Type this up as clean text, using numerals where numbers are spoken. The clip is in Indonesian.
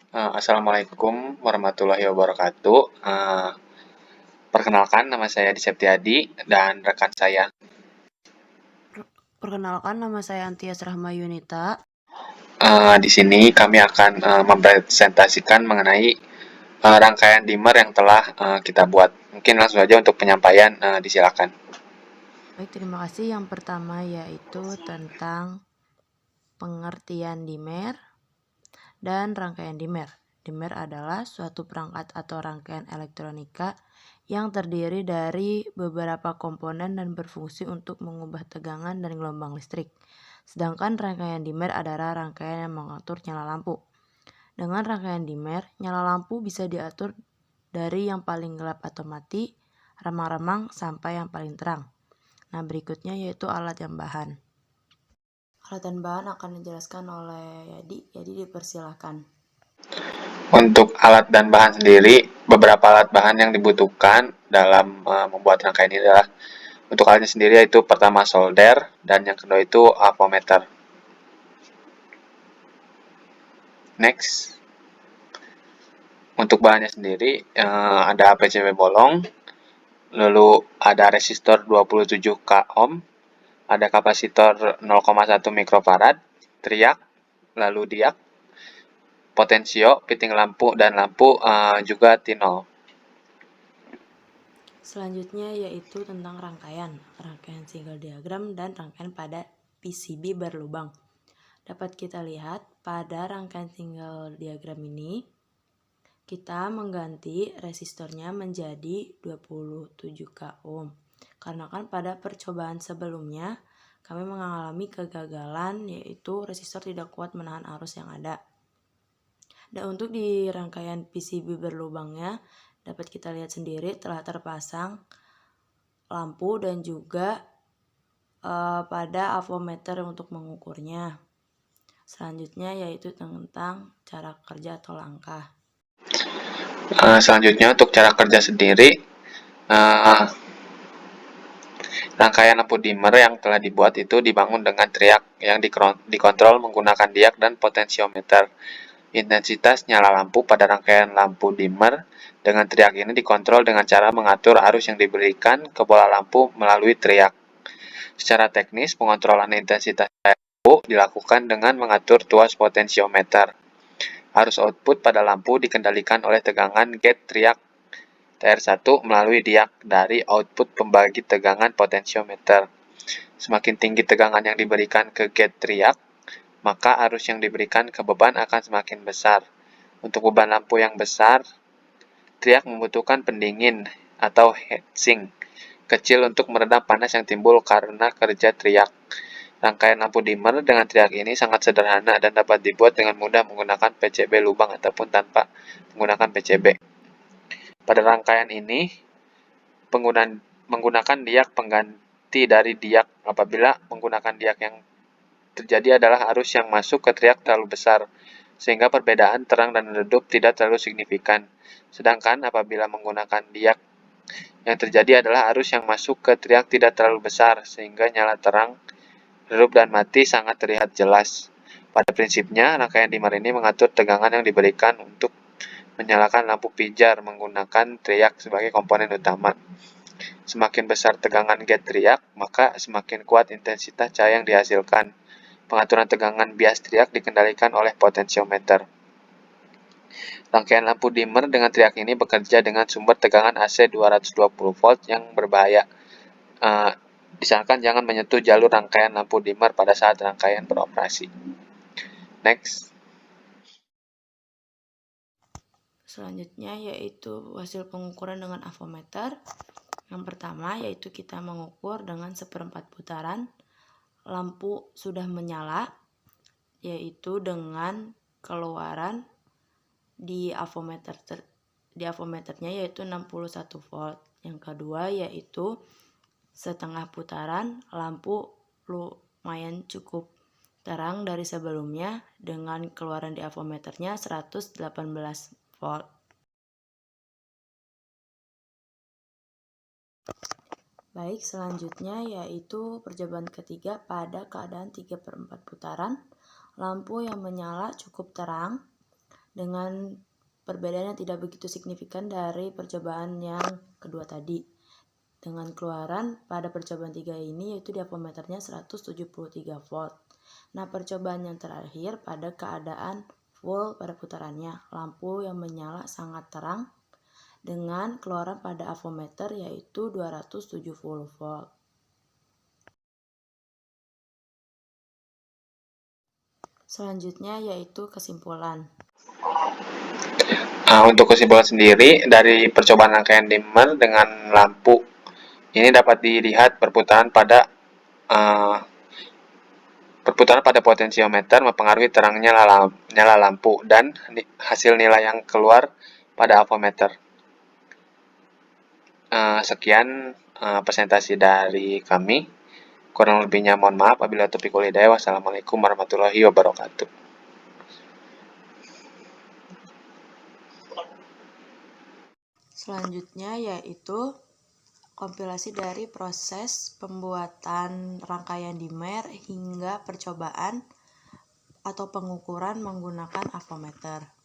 Assalamualaikum warahmatullahi wabarakatuh. Perkenalkan, nama saya Adi Septiadi dan rekan saya. Perkenalkan, nama saya Antias Rahma Yunita. Di sini kami akan mempresentasikan mengenai rangkaian dimmer yang telah kita buat. Mungkin langsung saja untuk penyampaian, disilakan. Baik, terima kasih. Yang pertama yaitu tentang pengertian dimmer dan rangkaian dimmer. Dimmer adalah suatu perangkat atau rangkaian elektronika yang terdiri dari beberapa komponen dan berfungsi untuk mengubah tegangan dan gelombang listrik. Sedangkan rangkaian dimmer adalah rangkaian yang mengatur nyala lampu. Dengan rangkaian dimmer, nyala lampu bisa diatur dari yang paling gelap atau mati, remang-remang, sampai yang paling terang. Nah, berikutnya yaitu alat dan bahan. Alat dan bahan akan dijelaskan oleh Yadi. Yadi, dipersilahkan. Untuk alat dan bahan sendiri, beberapa alat bahan yang dibutuhkan dalam membuat rangkaian ini adalah untuk alatnya sendiri yaitu pertama solder dan yang kedua itu avometer. Next. Untuk bahannya sendiri ada PCB bolong, lalu ada resistor 27K ohm, ada kapasitor 0,1 mikrofarad, triak, lalu diak, potensio, fitting lampu, dan lampu juga T0. Selanjutnya yaitu tentang rangkaian single diagram dan rangkaian pada PCB berlubang. Dapat kita lihat pada rangkaian single diagram ini, kita mengganti resistornya menjadi 27K ohm. Karena kan pada percobaan sebelumnya kami mengalami kegagalan, yaitu resistor tidak kuat menahan arus yang ada. Dan untuk di rangkaian PCB berlubangnya, dapat kita lihat sendiri telah terpasang lampu dan juga pada avometer untuk mengukurnya. Selanjutnya yaitu tentang cara kerja atau langkah. Selanjutnya untuk cara kerja sendiri, rangkaian lampu dimmer yang telah dibuat itu dibangun dengan triak yang dikontrol menggunakan diak dan potensiometer. Intensitas nyala lampu pada rangkaian lampu dimmer dengan triak ini dikontrol dengan cara mengatur arus yang diberikan ke bola lampu melalui triak. Secara teknis, pengontrolan intensitas lampu dilakukan dengan mengatur tuas potensiometer. Arus output pada lampu dikendalikan oleh tegangan gate triak TR1 melalui diak dari output pembagi tegangan potensiometer. Semakin tinggi tegangan yang diberikan ke gate triak, maka arus yang diberikan ke beban akan semakin besar. Untuk beban lampu yang besar, triak membutuhkan pendingin atau heatsink kecil untuk meredam panas yang timbul karena kerja triak. Rangkaian lampu dimmer dengan triak ini sangat sederhana dan dapat dibuat dengan mudah menggunakan PCB lubang ataupun tanpa menggunakan PCB. Pada rangkaian ini, menggunakan diak pengganti dari diak apabila menggunakan diak yang terjadi adalah arus yang masuk ke triak terlalu besar, sehingga perbedaan terang dan redup tidak terlalu signifikan. Sedangkan apabila menggunakan diak, yang terjadi adalah arus yang masuk ke triak tidak terlalu besar, sehingga nyala terang, redup, dan mati sangat terlihat jelas. Pada prinsipnya, rangkaian dimmer ini mengatur tegangan yang diberikan untuk menyalakan lampu pijar menggunakan triak sebagai komponen utama. Semakin besar tegangan gate triak, maka semakin kuat intensitas cahaya yang dihasilkan. Pengaturan tegangan bias triak dikendalikan oleh potensiometer. Rangkaian lampu dimmer dengan triak ini bekerja dengan sumber tegangan AC 220 volt yang berbahaya. Disarankan jangan menyentuh jalur rangkaian lampu dimmer pada saat rangkaian beroperasi. Next. Selanjutnya yaitu hasil pengukuran dengan avometer. Yang pertama yaitu kita mengukur dengan 1/4 putaran lampu sudah menyala, yaitu dengan keluaran di avometernya yaitu 61 volt. Yang kedua yaitu setengah putaran lampu lumayan cukup terang dari sebelumnya dengan keluaran di avometernya 118 volt. Baik, selanjutnya yaitu percobaan ketiga pada keadaan 3/4 putaran lampu yang menyala cukup terang dengan perbedaan yang tidak begitu signifikan dari percobaan yang kedua tadi. Dengan keluaran pada percobaan 3 ini yaitu di avometernya 173 volt. Nah, percobaan yang terakhir pada keadaan full pada putarannya, lampu yang menyala sangat terang dengan keluaran pada avometer yaitu 270 volt. Selanjutnya yaitu kesimpulan. Untuk kesimpulan sendiri, dari percobaan rangkaian dimmer dengan lampu ini dapat dilihat perputaran pada potensiometer mempengaruhi terangnya nyala lampu dan hasil nilai yang keluar pada avometer. Sekian presentasi dari kami. Kurang lebihnya mohon maaf. Wabillahi taufiq wal hidayah. Wassalamualaikum warahmatullahi wabarakatuh. Selanjutnya yaitu kompilasi dari proses pembuatan rangkaian dimmer hingga percobaan atau pengukuran menggunakan avometer.